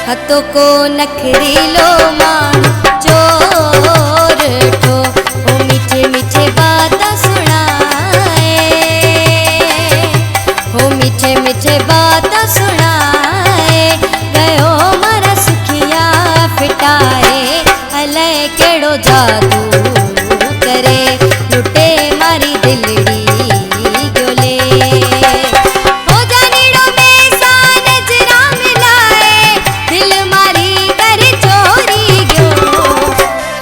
हथों को नखरीलो माण्हू चोर ठो, ओ मीठे मीठे बात सुनाए, ओ मीठे मीठे बात सुनाए, गयो मारा सुखिया फिटाए, अलाए केड़ो जादू करे लुटे मारी दिलड़ी गोले।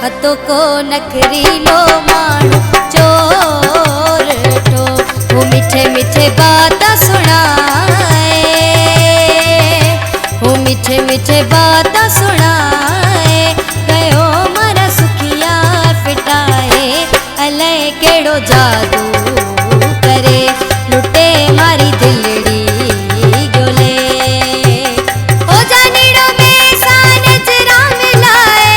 हथों को नखरीलो माण्हू चोर ठो, वो मीठे मीठे बात सुनाए, वो मीठे मीठे बात सुनाए, गयो मारा सुखिया फिटाए, अलाए केड़ो जादू करे लुटे मारी दिलड़ी गोले। ओ जानीड़ो में सा नजरा मिलाए,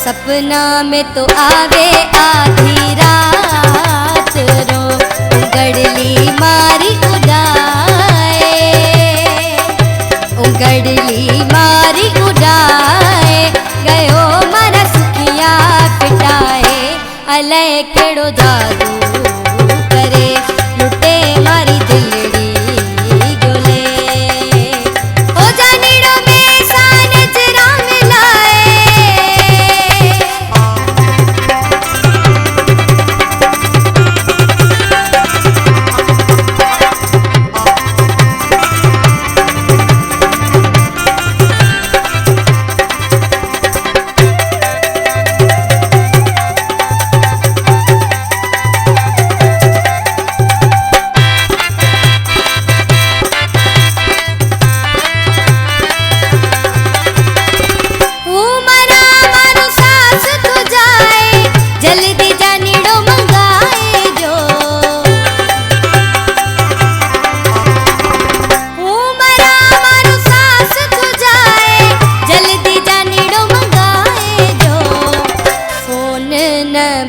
सपना में तो आवे आधी रात रो, उंगड़ली मारी उड़ाए, उंगड़ली मारी उड़ाए, गयो मारा सुखिया पिटाए, अलाए केड़ो जादू करे लुटे मारी दिलड़ी गोले। ओ जानीड़ो में सा नजरा मिलाए,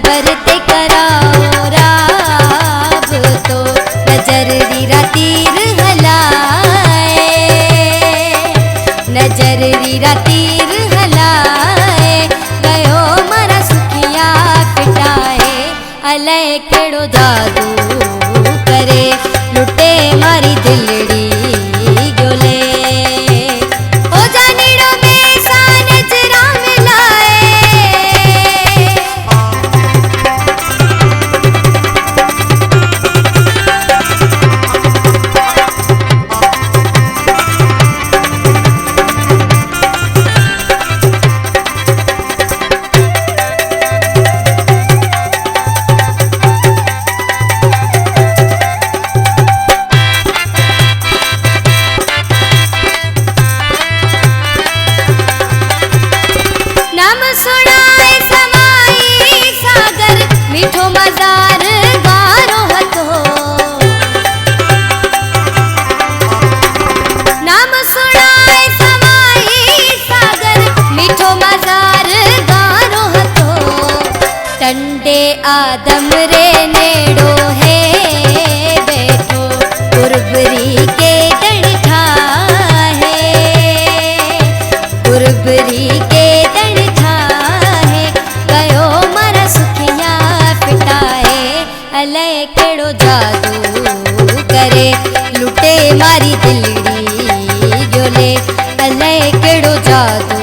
बरते कराओ राब तो नजर रीरा तीर हलाए, नजर रीरा तीर हलाए, गयो मारा सुखिया पिटाए, अलाए केड़ो जादू करे लुटे मारी दिलड़ी गोले। ओ जानीड़ो में सा नजरा मिलाए, कंडे आदम रे नेड़ो है बैठो कुरबरी के दड़ठा है, कुरबरी के दड़ठा है गयो मारा सुखिया पिटाए अले केड़ो जादू करे लुटे मारी दिलड़ी जोले अले केड़ो जादू